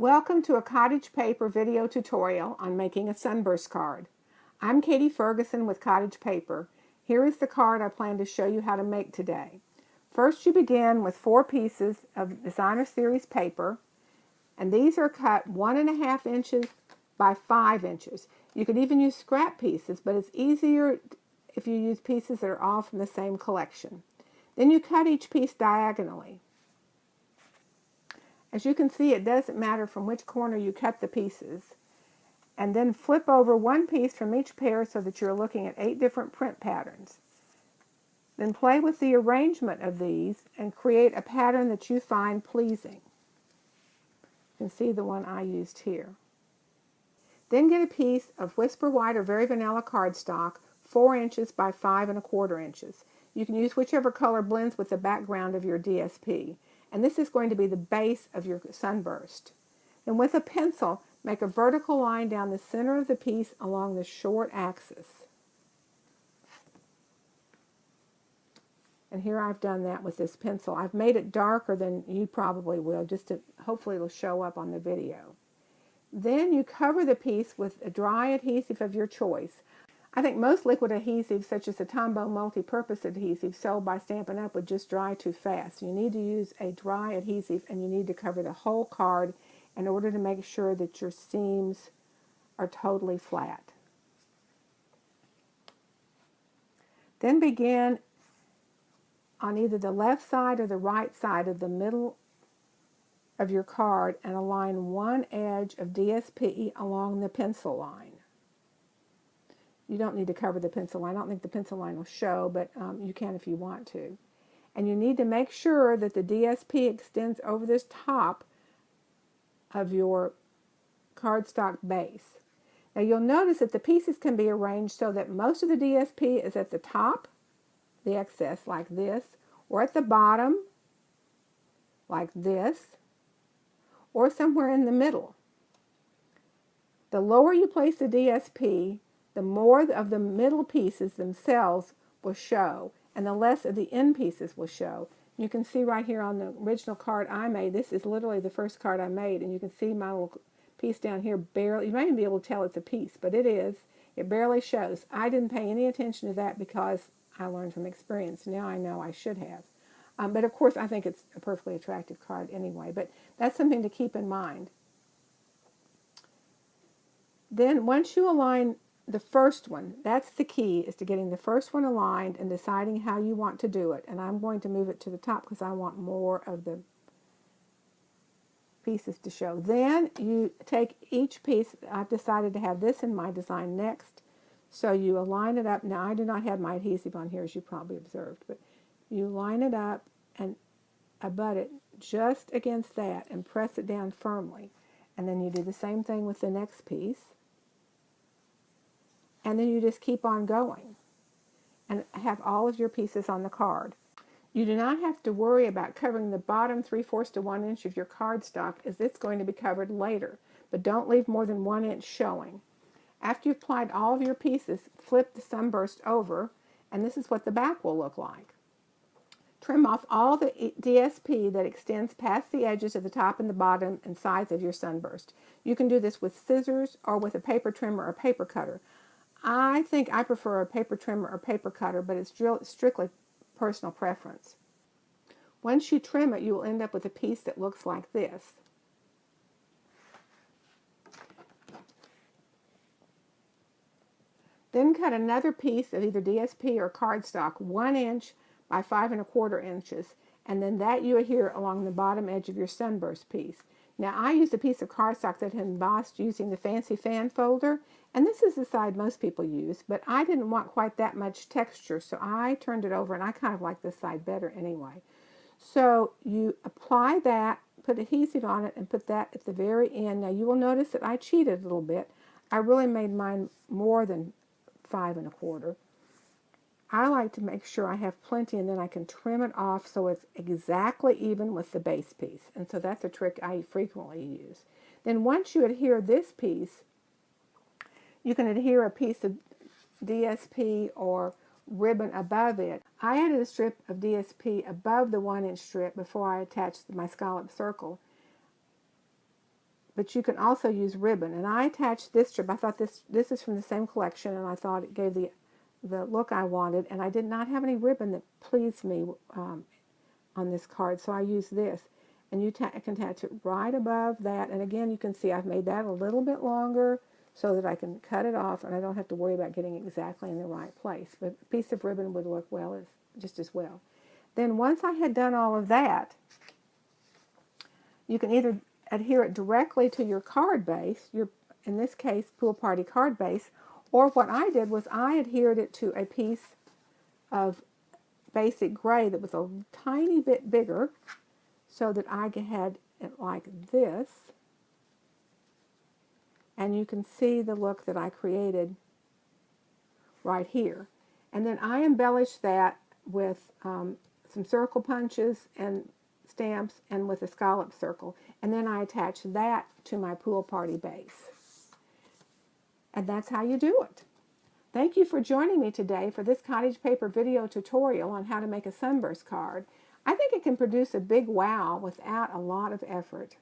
Welcome to a Cottage Paper video tutorial on making a sunburst card. I'm Katie Ferguson with Cottage Paper. Here is the card I plan to show you how to make today. First, you begin with 4 pieces of Designer Series paper, and these are cut 1.5 inches by 5 inches. You could even use scrap pieces, but it's easier if you use pieces that are all from the same collection. Then you cut each piece diagonally. As you can see, it doesn't matter from which corner you cut the pieces. And then flip over one piece from each pair so that you're looking at 8 different print patterns. Then play with the arrangement of these and create a pattern that you find pleasing. You can see the one I used here. Then get a piece of Whisper White or Very Vanilla cardstock, 4 inches by 5.25 inches. You can use whichever color blends with the background of your DSP. And this is going to be the base of your sunburst. Then with a pencil, make a vertical line down the center of the piece along the short axis. And here I've done that with this pencil. I've made it darker than you probably will, just to hopefully it'll show up on the video. Then you cover the piece with a dry adhesive of your choice. I think most liquid adhesives, such as the Tombow multi-purpose adhesive sold by Stampin' Up, would just dry too fast. You need to use a dry adhesive, and you need to cover the whole card in order to make sure that your seams are totally flat. Then begin on either the left side or the right side of the middle of your card and align one edge of DSP along the pencil line. You don't need to cover the pencil line. I don't think the pencil line will show, but you can if you want to. And you need to make sure that the DSP extends over this top of your cardstock base. Now you'll notice that the pieces can be arranged so that most of the DSP is at the top, the excess like this, or at the bottom like this, or somewhere in the middle. The lower you place the DSP, the more of the middle pieces themselves will show, and the less of the end pieces will show. You can see right here on the original card I made, this is literally the first card I made, and you can see my little piece down here barely, you may even be able to tell it's a piece, but it is. It barely shows. I didn't pay any attention to that because I learned from experience. Now I know I should have. But of course I think it's a perfectly attractive card anyway, but that's something to keep in mind. Then once you align the first one, that's the key, is to getting the first one aligned and deciding how you want to do it. And I'm going to move it to the top because I want more of the pieces to show. Then you take each piece. I've decided to have this in my design next. So you align it up. Now I do not have my adhesive on here, as you probably observed, but you line it up and abut it just against that and press it down firmly. And then you do the same thing with the next piece. And then you just keep on going and have all of your pieces on the card. You do not have to worry about covering the bottom 3/4 to 1 inch of your cardstock, as it's going to be covered later. But don't leave more than 1 inch showing. After you've applied all of your pieces, flip the sunburst over, and this is what the back will look like. Trim off all the DSP that extends past the edges of the top and the bottom and sides of your sunburst. You can do this with scissors or with a paper trimmer or paper cutter. I think I prefer a paper trimmer or paper cutter, but it's strictly personal preference. Once you trim it, you will end up with a piece that looks like this. Then cut another piece of either DSP or cardstock 1 inch by 5.25 inches, and then that you adhere along the bottom edge of your sunburst piece. Now I used a piece of cardstock that had embossed using the fancy fan folder, and this is the side most people use, but I didn't want quite that much texture, so I turned it over, and I kind of like this side better anyway. So you apply that, put adhesive on it, and put that at the very end. Now you will notice that I cheated a little bit. I really made mine more than 5.25. I like to make sure I have plenty, and then I can trim it off so it's exactly even with the base piece. And so that's a trick I frequently use. Then once you adhere this piece, you can adhere a piece of DSP or ribbon above it. I added a strip of DSP above the 1 inch strip before I attached my scallop circle. but you can also use ribbon. And I attached this strip. I thought this is from the same collection, and I thought it gave the look I wanted. And I did not have any ribbon that pleased me on this card, so I used this. And you can attach it right above that. And again, you can see I've made that a little bit longer so that I can cut it off, and I don't have to worry about getting exactly in the right place. But a piece of ribbon would work well just as well. Then once I had done all of that, you can either adhere it directly to your card base, in this case, Pool Party card base, or what I did was I adhered it to a piece of basic gray that was a tiny bit bigger, so that I had it like this. And you can see the look that I created right here. And then I embellished that with some circle punches and stamps and with a scallop circle. And then I attached that to my Pool Party base. And that's how you do it. Thank you for joining me today for this cottage paper video tutorial on how to make a sunburst card. I think it can produce a big wow without a lot of effort.